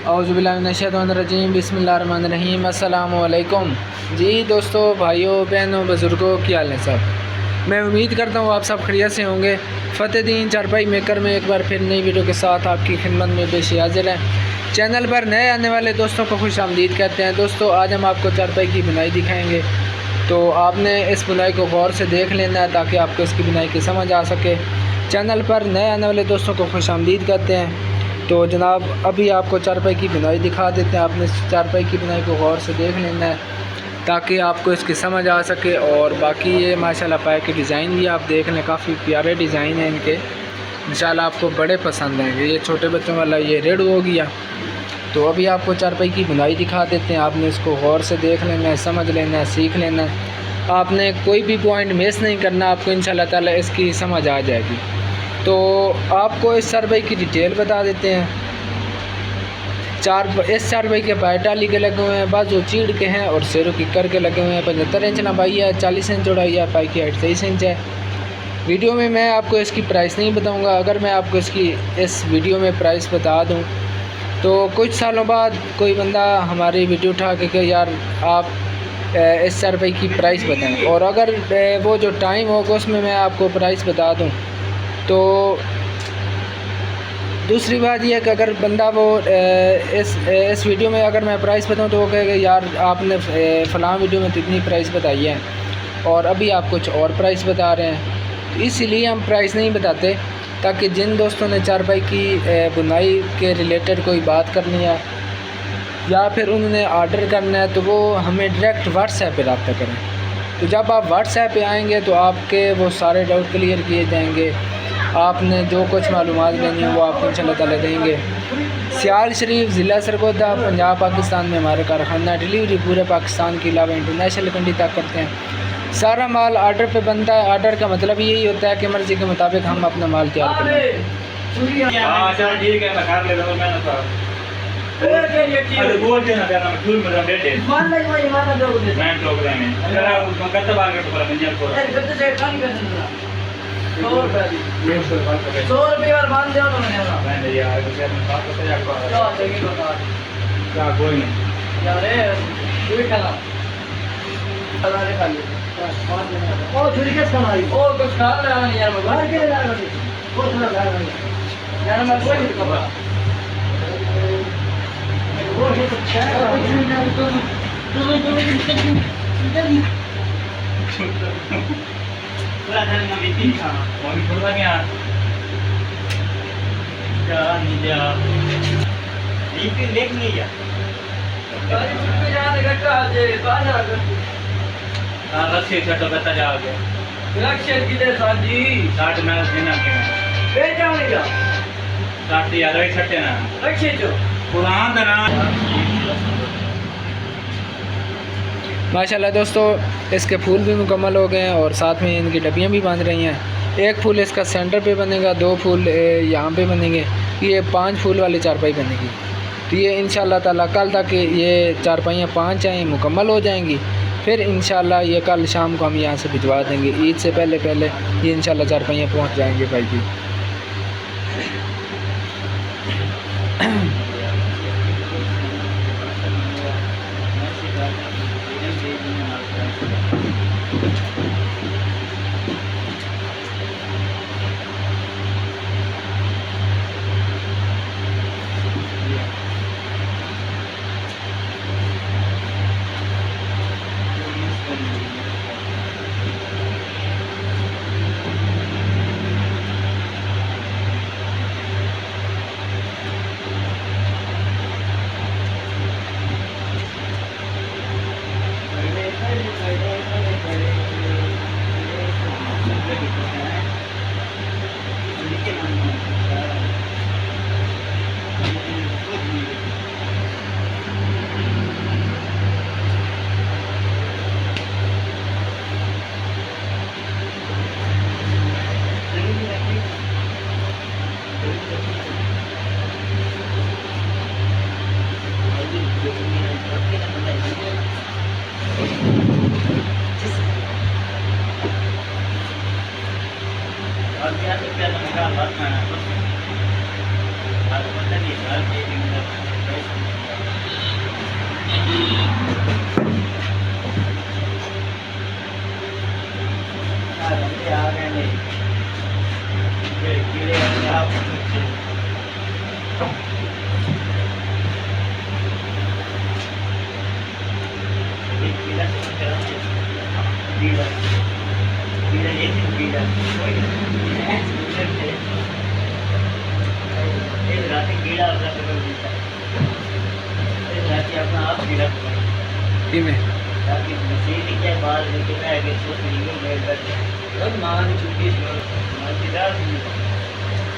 औज़ुबिल्लाहिमिनश्शैतानिर्रजीम बिस्मिल्लाहिर्रहमानिर्रहीम अस्सलामु अलैकुम। जी दोस्तों, भाइयों, बहनों, बुज़ुर्गों, क्या हाल है सब। मैं उम्मीद करता हूँ आप सब खैरियत से होंगे। फ़तेहदीन चारपाई मेकर में एक बार फिर नई वीडियो के साथ आपकी खिदमत में पेश हाजिर है। चैनल पर नए आने वाले दोस्तों को खुश आमदीद कहते हैं। दोस्तों, आज हम आपको चारपाई की बुनाई दिखाएँगे, तो आपने इस बुनाई को गौर से देख लेना है ताकि आपको इसकी बुनाई की समझ आ सके। चैनल पर नए आने वाले दोस्तों को खुश आमदीद कहते हैं। तो जनाब, अभी आपको चारपाई की बुनाई दिखा देते हैं। आपने चारपाई की बुनाई को गौर से देख लेना है ताकि आपको इसकी समझ आ सके। और बाकी ये माशाल्लाह पाए के डिज़ाइन भी आप देख लें, काफ़ी प्यारे डिज़ाइन हैं इनके, इंशाल्लाह आपको बड़े पसंद आएंगे। ये छोटे बच्चों वाला ये रेड हो गया। तो अभी आपको चारपाई की बुनाई दिखा देते हैं। आपने इसको गौर से देख लेना है, समझ लेना है, सीख लेना है। आपने कोई भी पॉइंट मिस नहीं करना, आपको इंशाल्लाह ताला इसकी समझ आ जाएगी। तो आपको इस चारपाई की डिटेल बता देते हैं। इस चारपाई के पाए टाली के लगे हुए हैं, बाजू चीड़ के हैं और शेरों की कर के लगे हुए हैं। 75 इंच लंबाई है, 40 इंच चौड़ाई है, पाई की हाइट 23 इंच है। वीडियो में मैं आपको इसकी प्राइस नहीं बताऊंगा। अगर मैं आपको इसकी इस वीडियो में प्राइस बता दूं तो कुछ सालों बाद कोई बंदा हमारी वीडियो उठा के कि यार आप इस चारपाई की प्राइस बताएं, और अगर वो जो टाइम होगा उसमें मैं आपको प्राइस बता दूं तो दूसरी बात यह है कि अगर बंदा वो इस वीडियो में अगर मैं प्राइस बताऊं तो वो कहेगा यार आपने फ़लाँ वीडियो में तो इतनी प्राइस बताई है और अभी आप कुछ और प्राइस बता रहे हैं। तो इसीलिए हम प्राइस नहीं बताते, ताकि जिन दोस्तों ने चारपाई की बुनाई के रिलेटेड कोई बात करनी है या फिर उन्होंने ऑर्डर करना है तो वो हमें डायरेक्ट व्हाट्सएप पे रब्ता करें। तो जब आप व्हाट्सएप पे आएंगे तो आपके वो सारे डाउट क्लियर किए जाएंगे। आपने जो कुछ मालूमात लेनी है वो आपको इंशाल्लाह ताला देंगे। सियाल शरीफ ज़िला सरगोदा, पंजाब, पाकिस्तान में हमारा कारखाना डिलीवरी पूरे पाकिस्तान के अलावा इंटरनेशनल कंट्री तक करते हैं। सारा माल ऑर्डर पे बनता है। ऑर्डर का मतलब यही होता है कि मर्ज़ी के मुताबिक हम अपना माल तैयार करें। माशाल्लाह दोस्तों, इसके फूल भी मुकम्मल हो गए हैं और साथ में इनकी डबियाँ भी बन रही हैं। एक फूल इसका सेंटर पे बनेगा, 2 फूल यहाँ पे बनेंगे, ये 5 फूल वाली चारपाई बनेगी। तो ये इंशाल्लाह ताला कल तक ये चारपाइयाँ 5 आएँ मुकम्मल हो जाएंगी। फिर इंशाल्लाह ये कल शाम को हम यहाँ से भिजवा देंगे। ईद से पहले पहले ये इंशाल्लाह चारपाइयाँ पहुँच जाएंगे भाई की। में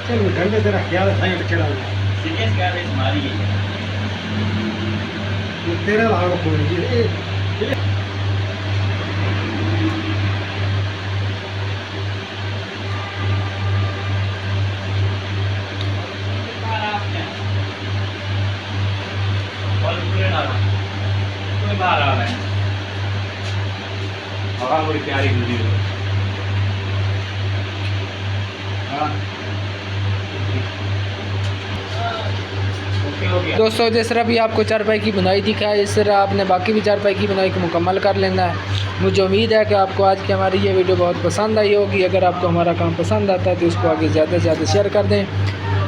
चलो ठंडे तेरा ख्याल है केड़ा तेरा लाग कोई हवा बड़ी प्यारी गुजरी दोस्तों जिस तरह भी आपको चारपाई की बुनाई दिखाई इस तरह आपने बाकी भी चारपाई की बुनाई को मुकम्मल कर लेना है। मुझे उम्मीद है कि आपको आज की हमारी ये वीडियो बहुत पसंद आई होगी। अगर आपको हमारा काम पसंद आता है तो इसको आगे ज़्यादा से ज़्यादा शेयर कर दें।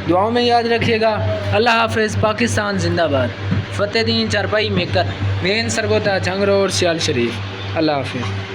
दुआओं में याद रखिएगा। अल्लाह हाफ़िज़। पाकिस्तान जिंदाबाद। फ़तेह दीन चारपाई मेकर, मेन सरगोदा, जंग रोड, सियाल शरीफ। अल्लाह हाफ़िज़।